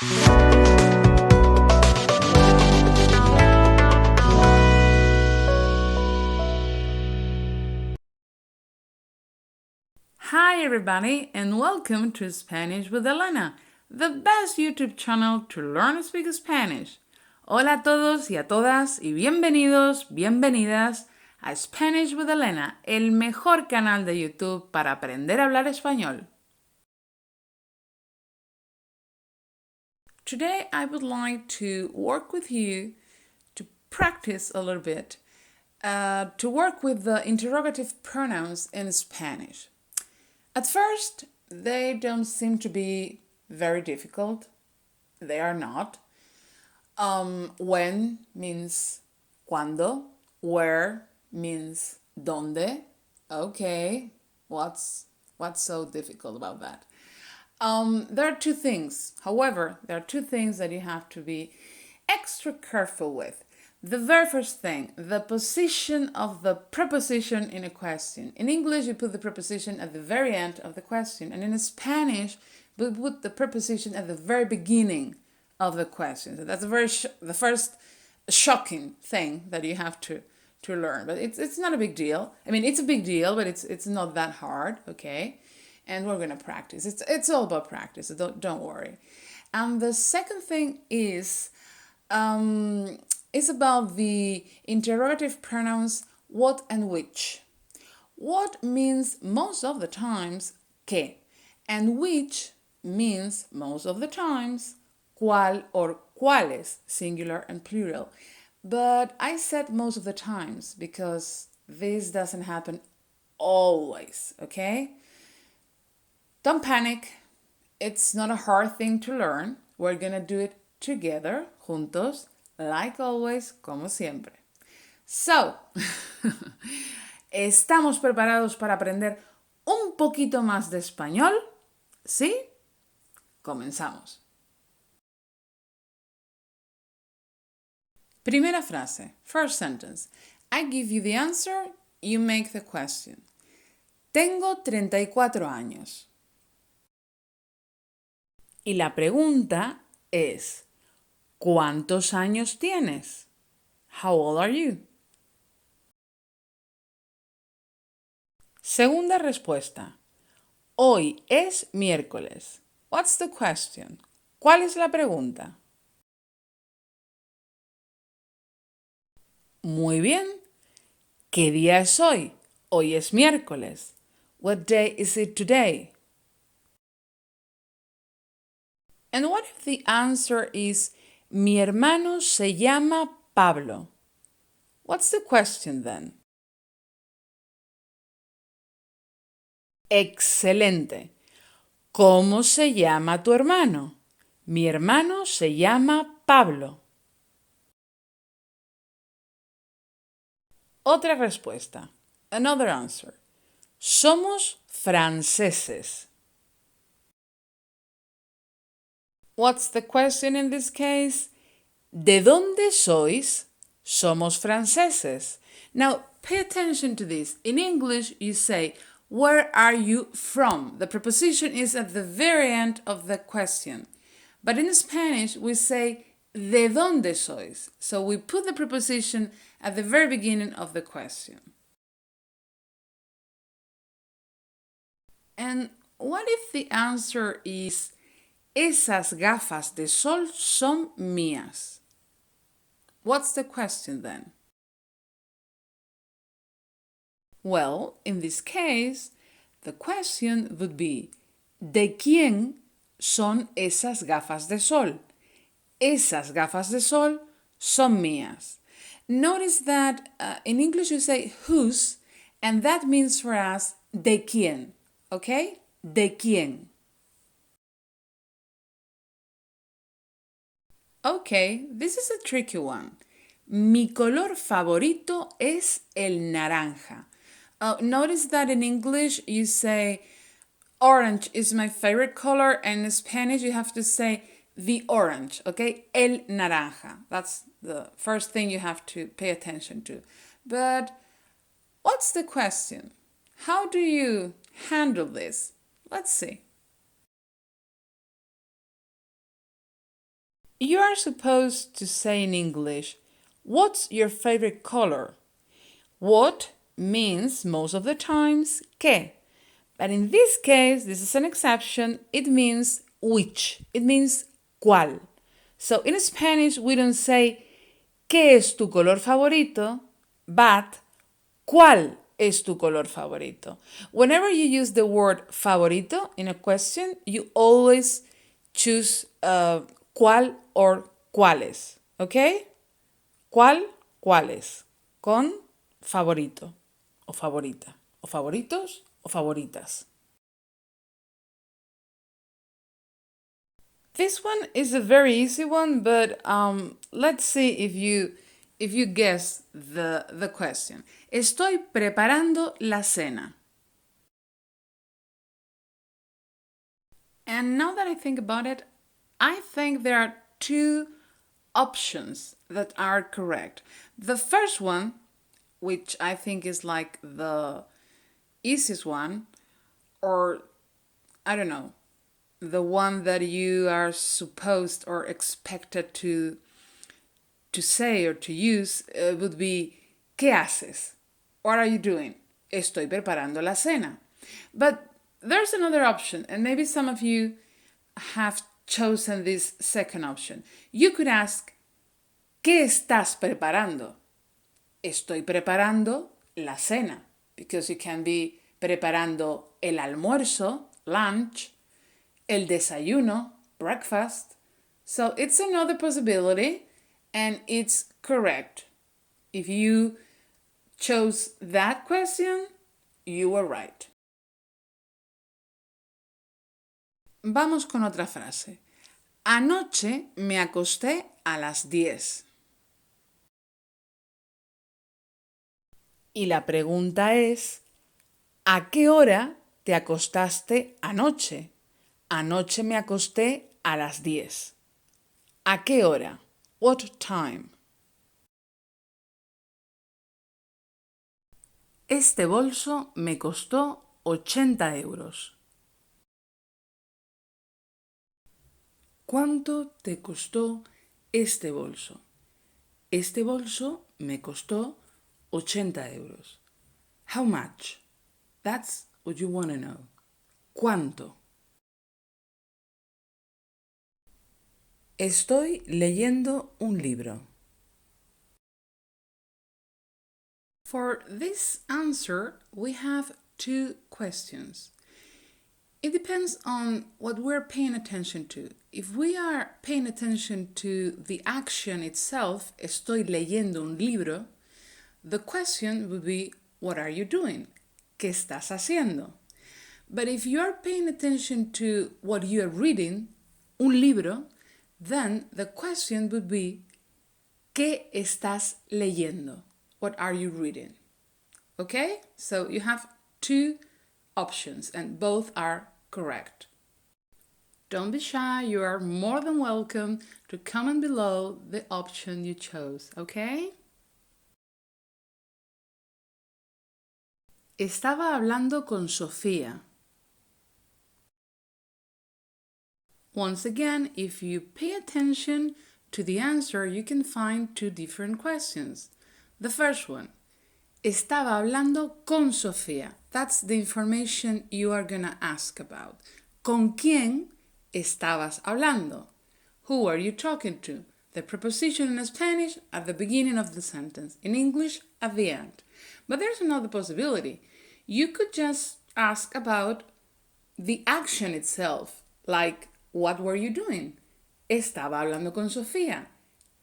Hi everybody and welcome to Spanish with Elena, the best YouTube channel to learn and speak Spanish. Hola a todos y a todas y bienvenidos, bienvenidas a Spanish with Elena, el mejor canal de YouTube para aprender a hablar español. Today I would like to work with you to practice a little bit, to work with the interrogative pronouns in Spanish. At first, they don't seem to be very difficult. They are not. When means cuando. Where means donde. Okay, what's so difficult about that? There are two things. However, there are two things that you have to be extra careful with. The very first thing, the position of the preposition in a question. In English, you put the preposition at the very end of the question, and in Spanish, we put the preposition at the very beginning of the question. So that's the first shocking thing that you have to learn. But it's not a big deal. I mean, it's a big deal, but it's not that hard, okay? And we're gonna practice. It's all about practice. So don't worry. And the second thing is about the interrogative pronouns what and which. What means most of the times que, and which means most of the times cuál or cuáles, singular and plural. But I said most of the times because this doesn't happen always, okay? Don't panic. It's not a hard thing to learn. We're gonna do it together, juntos, like always, como siempre. So, ¿estamos preparados para aprender un poquito más de español? ¿Sí? Comenzamos. Primera frase, first sentence. I give you the answer, you make the question. Tengo 34 años. Y la pregunta es, ¿cuántos años tienes? How old are you? Segunda respuesta. Hoy es miércoles. What's the question? ¿Cuál es la pregunta? Muy bien. ¿Qué día es hoy? Hoy es miércoles. What day is it today? And what if the answer is mi hermano se llama Pablo? What's the question then? Excelente. ¿Cómo se llama tu hermano? Mi hermano se llama Pablo. Otra respuesta. Another answer. Somos franceses. What's the question in this case? ¿De dónde sois? Somos franceses. Now, pay attention to this. In English, you say, where are you from? The preposition is at the very end of the question. But in Spanish, we say, ¿de dónde sois? So we put the preposition at the very beginning of the question. And what if the answer is, esas gafas de sol son mías? What's the question then? Well, in this case, the question would be, ¿de quién son esas gafas de sol? Esas gafas de sol son mías. Notice that in English you say whose, and that means for us de quién, okay? De quién. Okay, this is a tricky one. Mi color favorito es el naranja. Notice that in English you say orange is my favorite color, and in Spanish you have to say the orange, okay? El naranja. That's the first thing you have to pay attention to. But what's the question? How do you handle this? Let's see. You are supposed to say in English, what's your favorite color? What means most of the times que. But in this case, this is an exception, it means which. It means cuál. So in Spanish, we don't say ¿qué es tu color favorito? But ¿cuál es tu color favorito? Whenever you use the word favorito in a question, you always choose cuál or cuáles. ¿Ok? ¿Cuál? ¿Cuáles? Con favorito o favorita o favoritos o favoritas. This one is a very easy one, but let's see if you guess the question. Estoy preparando la cena. And now that I think about it, I think there are two options that are correct. The first one, which I think is like the easiest one, or I don't know, the one that you are supposed or expected to say or to use would be ¿qué haces? What are you doing? Estoy preparando la cena. But there's another option, and maybe some of you have chosen this second option. You could ask ¿qué estás preparando? Estoy preparando la cena, because you can be preparando el almuerzo, lunch, el desayuno, breakfast. So it's another possibility and it's correct. If you chose that question, you were right. Vamos con otra frase. Anoche me acosté a las 10. Y la pregunta es, ¿a qué hora te acostaste anoche? Anoche me acosté a las 10. ¿A qué hora? What time? Este bolso me costó 80 euros. ¿Cuánto te costó este bolso? Este bolso me costó 80 euros. How much? That's what you want to know. ¿Cuánto? Estoy leyendo un libro. For this answer, we have two questions. It depends on what we're paying attention to. If we are paying attention to the action itself, estoy leyendo un libro, the question would be, what are you doing? ¿Qué estás haciendo? But if you are paying attention to what you are reading, un libro, then the question would be, ¿qué estás leyendo? What are you reading? Okay? So you have two options and both are correct. Don't be shy, you are more than welcome to comment below the option you chose, okay? Estaba hablando con Sofía. Once again, if you pay attention to the answer, you can find two different questions. The first one, estaba hablando con Sofía. That's the information you are gonna ask about. ¿Con quién estabas hablando? Who are you talking to? The preposition in Spanish at the beginning of the sentence. In English, at the end. But there's another possibility. You could just ask about the action itself, like, what were you doing? Estaba hablando con Sofía.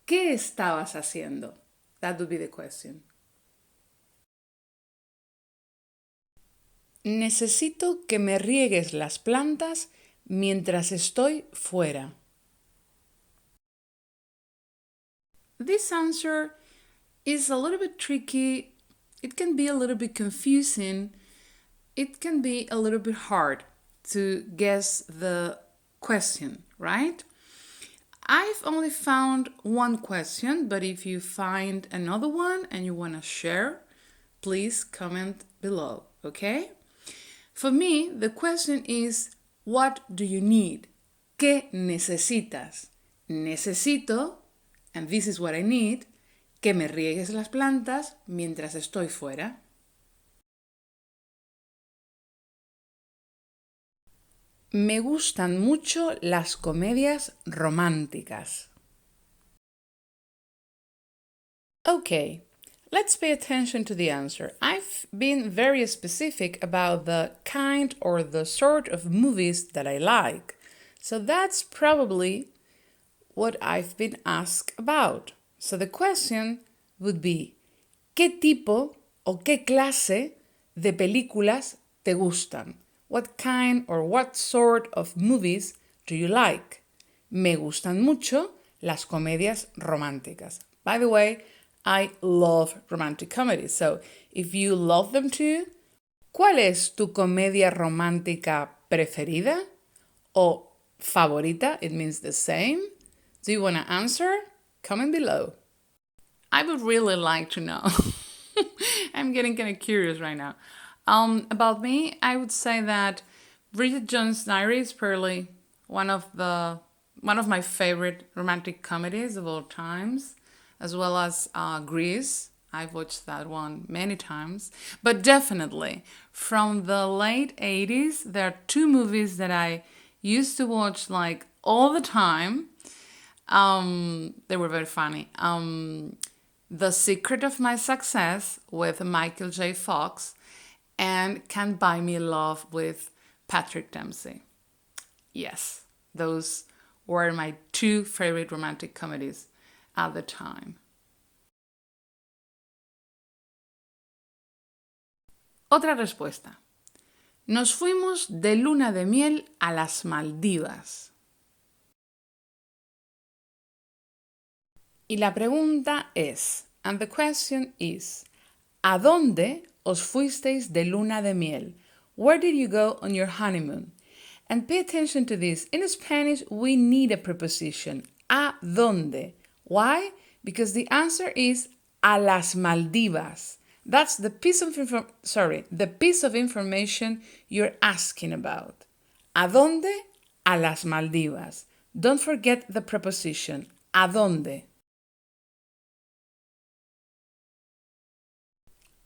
¿Qué estabas haciendo? That would be the question. Necesito que me riegues las plantas mientras estoy fuera. This answer is a little bit tricky. It can be a little bit confusing. It can be a little bit hard to guess the question, right? I've only found one question, but if you find another one and you want to share, please comment below, okay? For me, the question is, what do you need? ¿Qué necesitas? necesito, and this is what I need, que me riegues las plantas mientras estoy fuera. Me gustan mucho las comedias románticas. Okay, let's pay attention to the answer. I've been very specific about the kind or the sort of movies that I like. So that's probably what I've been asked about. So the question would be, ¿qué tipo o qué clase de películas te gustan? What kind or what sort of movies do you like? Me gustan mucho las comedias románticas. By the way, I love romantic comedies. So if you love them too, ¿cuál es tu comedia romántica preferida? O favorita, it means the same. Do you want to answer? Comment below. I would really like to know. I'm getting kind of curious right now. About me, I would say that Bridget Jones' Diary is probably one of my favorite romantic comedies of all times, as well as Grease. I've watched that one many times. But definitely, from the late 80s, there are two movies that I used to watch like all the time. They were very funny. The Secret of My Success with Michael J. Fox and Can't Buy Me Love with Patrick Dempsey. Yes, those were my two favorite romantic comedies at the time. Otra respuesta. Nos fuimos de luna de miel a las Maldivas. Y la pregunta es, and the question is, ¿a dónde os fuisteis de luna de miel? Where did you go on your honeymoon? And pay attention to this. In Spanish, we need a preposition. ¿A dónde? Why? Because the answer is a las Maldivas. That's the piece of information you're asking about. ¿A dónde? A las Maldivas. Don't forget the preposition. ¿A dónde?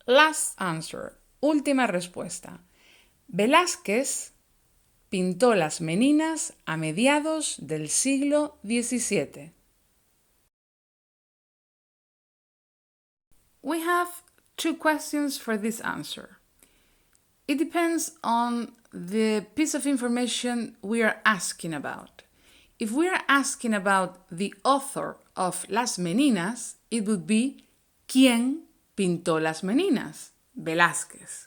Last answer. Última respuesta. Velázquez pintó las Meninas a mediados del siglo XVII. We have two questions for this answer. It depends on the piece of information we are asking about. If we are asking about the author of Las Meninas, it would be ¿Quién pintó las Meninas? Velázquez.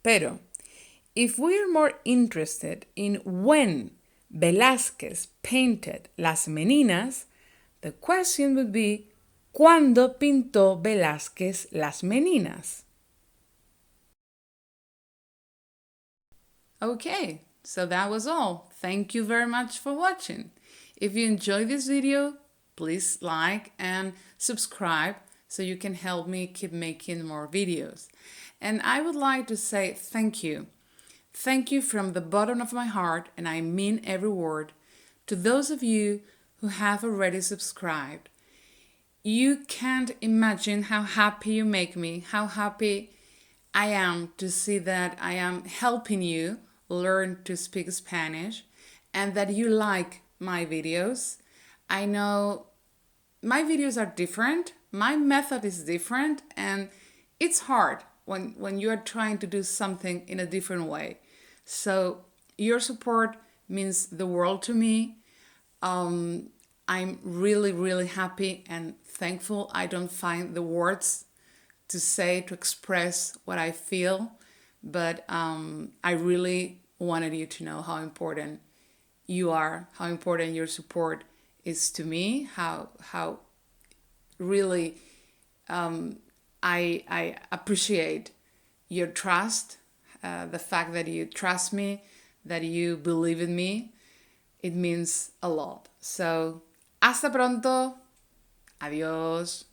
Pero, if we're more interested in when Velázquez painted Las Meninas, the question would be, ¿cuándo pintó Velázquez las Meninas? Okay, so that was all. Thank you very much for watching. If you enjoyed this video, please like and subscribe so you can help me keep making more videos. And I would like to say thank you. Thank you from the bottom of my heart, and I mean every word, to those of you who have already subscribed. You can't imagine how happy you make me, how happy I am to see that I am helping you learn to speak Spanish and that you like my videos. I know my videos are different, my method is different, and it's hard when you are trying to do something in a different way. So your support means the world to me. I'm really, really happy and thankful. I don't find the words to say, to express what I feel, but I really wanted you to know how important you are, how important your support is to me, how really I appreciate your trust, the fact that you trust me, that you believe in me. It means a lot. So, hasta pronto. Adiós.